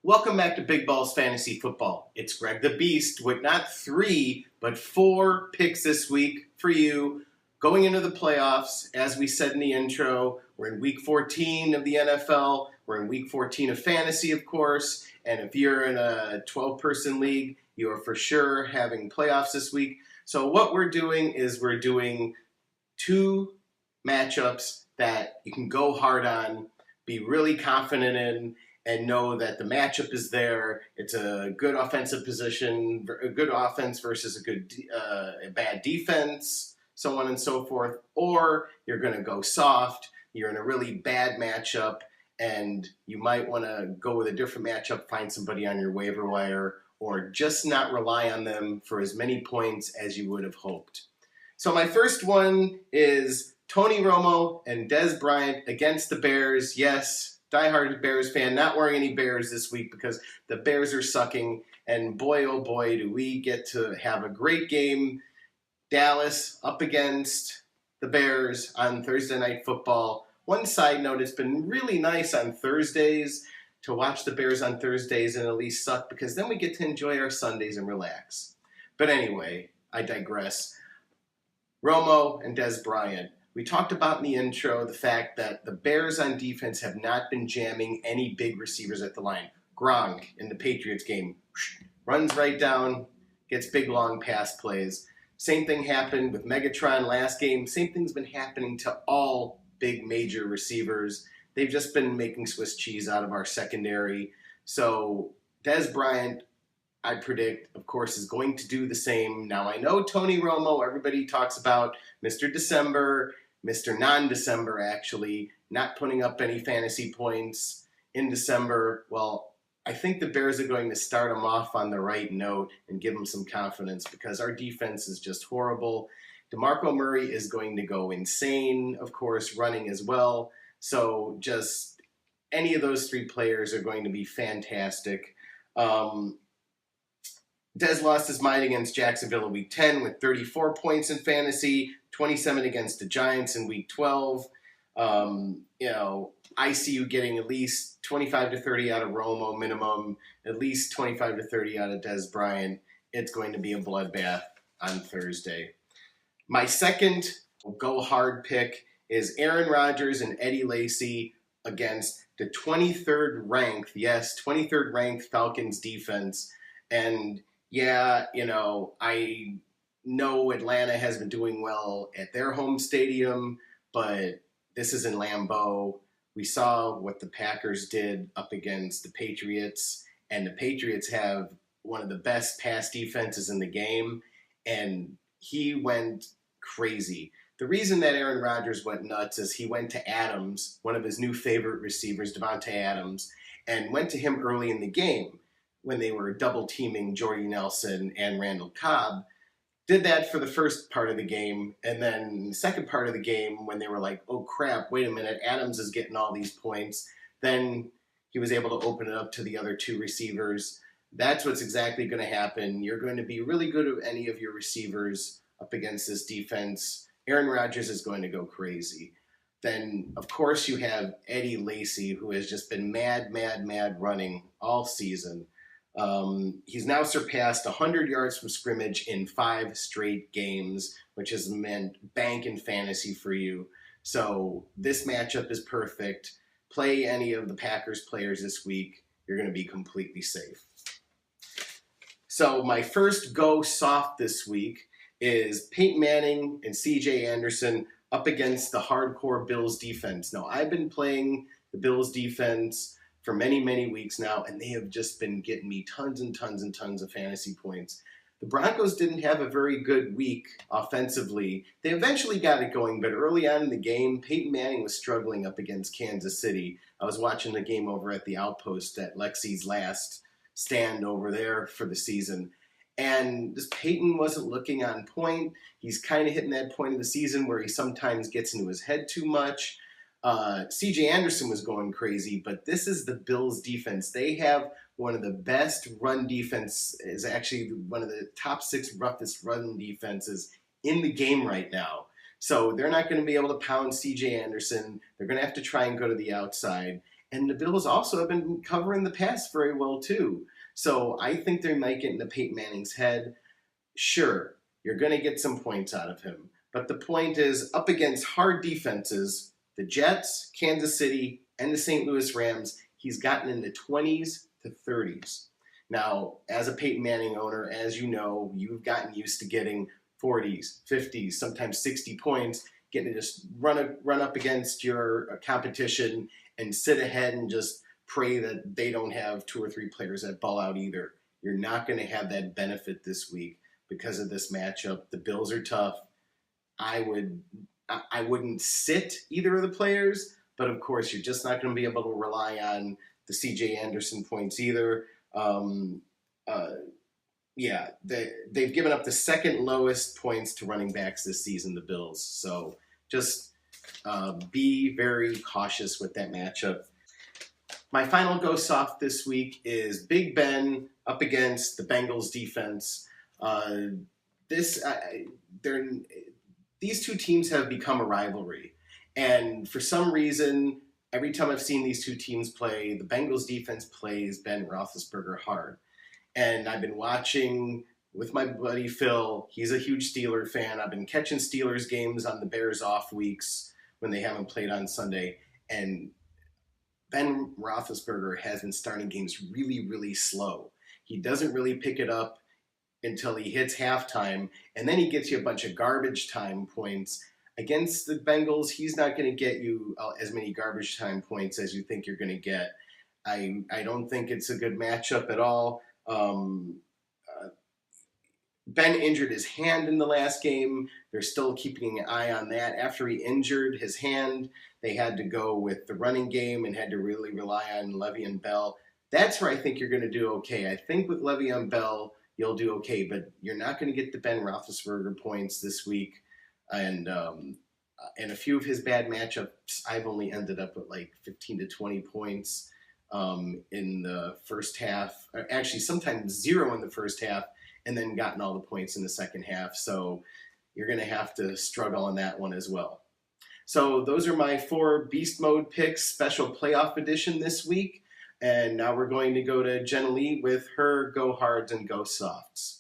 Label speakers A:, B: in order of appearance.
A: Welcome back to Big Balls Fantasy Football. It's Greg the Beast with not 3, but 4 picks this week for you. Going into the playoffs, as we said in the intro, we're in week 14 of the NFL. We're in week 14 of fantasy, of course. And if you're in a 12-person league, you are for sure having playoffs this week. So what we're doing is we're doing 2 matchups that you can go hard on, be really confident in, and know that the matchup is there. It's a good offensive position, a good offense versus a bad defense, so on and so forth. Or you're going to go soft. You're in a really bad matchup, and you might want to go with a different matchup, find somebody on your waiver wire, or just not rely on them for as many points as you would have hoped. So my first one is Tony Romo and Dez Bryant against the Bears. Yes, diehard Bears fan, not wearing any Bears this week because the Bears are sucking. And boy, oh boy, do we get to have a great game. Dallas up against the Bears on Thursday Night Football. One side note, it's been really nice on Thursdays to watch the Bears on Thursdays and at least suck because then we get to enjoy our Sundays and relax. But anyway, I digress. Romo and Dez Bryant. We talked about in the intro the fact that the Bears on defense have not been jamming any big receivers at the line. Gronk in the Patriots game runs right down, gets big long pass plays. Same thing happened with Megatron last game. Same thing's been happening to all big major receivers. They've just been making Swiss cheese out of our secondary. So Dez Bryant, I predict, of course, is going to do the same. Now, I know Tony Romo, everybody talks about Mr. December, Mr. Non-December, actually, not putting up any fantasy points in December. Well, I think the Bears are going to start him off on the right note and give him some confidence because our defense is just horrible. DeMarco Murray is going to go insane, of course, running as well. So just any of those 3 players are going to be fantastic. Dez lost his mind against Jacksonville in Week 10 with 34 points in fantasy, 27 against the Giants in Week 12. I see you getting at least 25 to 30 out of Romo minimum, at least 25 to 30 out of Dez Bryant. It's going to be a bloodbath on Thursday. My second go-hard pick is Aaron Rodgers and Eddie Lacy against the 23rd ranked, yes, 23rd ranked Falcons defense. And yeah, I know Atlanta has been doing well at their home stadium, but this is in Lambeau. We saw what the Packers did up against the Patriots, and the Patriots have one of the best pass defenses in the game, and he went crazy. The reason that Aaron Rodgers went nuts is he went to Adams, one of his new favorite receivers, Devontae Adams, and went to him early in the game when they were double-teaming Jordy Nelson and Randall Cobb. Did that for the first part of the game, and then the second part of the game when they were like, oh crap, wait a minute, Adams is getting all these points, then he was able to open it up to the other 2 receivers. That's what's exactly going to happen. You're going to be really good at any of your receivers up against this defense. Aaron Rodgers is going to go crazy. Then, of course, you have Eddie Lacy, who has just been mad running all season. He's now surpassed 100 yards from scrimmage in 5 straight games, which has meant bank in fantasy for you. So this matchup is perfect. Play any of the Packers players this week. You're going to be completely safe. So my first go soft this week is Peyton Manning and C.J. Anderson up against the hardcore Bills defense. Now, I've been playing the Bills defense for many weeks now, and they have just been getting me tons and tons of fantasy points. The Broncos didn't have a very good week offensively. They eventually got it going, but early on in the game, Peyton Manning was struggling up against Kansas City. I was watching the game over at the Outpost at Lexi's last stand over there for the season, and this Peyton wasn't looking on point. He's kind of hitting that point of the season where he sometimes gets into his head too much. C.J. Anderson was going crazy, but this is the Bills defense. They have one of the best run defense, is actually one of the top 6 roughest run defenses in the game right now. So they're not going to be able to pound C.J. Anderson. They're going to have to try and go to the outside. And the Bills also have been covering the pass very well too. So I think they might get into Peyton Manning's head. Sure, you're going to get some points out of him. But the point is, up against hard defenses, the Jets, Kansas City, and the St. Louis Rams, he's gotten in the 20s to 30s. Now, as a Peyton Manning owner, as you know, you've gotten used to getting 40s, 50s, sometimes 60 points, getting to just run up against your competition and sit ahead and just pray that they don't have 2 or 3 players that ball out either. You're not going to have that benefit this week because of this matchup. The Bills are tough. I wouldn't sit either of the players, but of course you're just not going to be able to rely on the C.J. Anderson points either. They've given up the second lowest points to running backs this season, the Bills. So just be very cautious with that matchup. My final go soft this week is Big Ben up against the Bengals defense. These two teams have become a rivalry. And for some reason, every time I've seen these two teams play, the Bengals defense plays Ben Roethlisberger hard. And I've been watching with my buddy Phil. He's a huge Steelers fan. I've been catching Steelers games on the Bears off weeks when they haven't played on Sunday. And Ben Roethlisberger has been starting games really, really slow. He doesn't really pick it up until he hits halftime, and then he gets you a bunch of garbage time points. Against the Bengals, he's not going to get you as many garbage time points as you think you're going to get. I don't think it's a good matchup at all. Ben injured his hand in the last game. They're still keeping an eye on that. After he injured his hand, they had to go with the running game and had to really rely on Le'Veon Bell. That's where I think you're going to do okay. I think with Le'Veon Bell, you'll do okay, but you're not going to get the Ben Roethlisberger points this week. And a few of his bad matchups, I've only ended up with like 15 to 20 points in the first half. Actually, sometimes 0 in the first half, and then gotten all the points in the second half. So you're going to have to struggle on that one as well. So those are my 4 Beast Mode picks, special playoff edition this week. And now we're going to go to Jenna Lee with her Go Hards and Go Softs.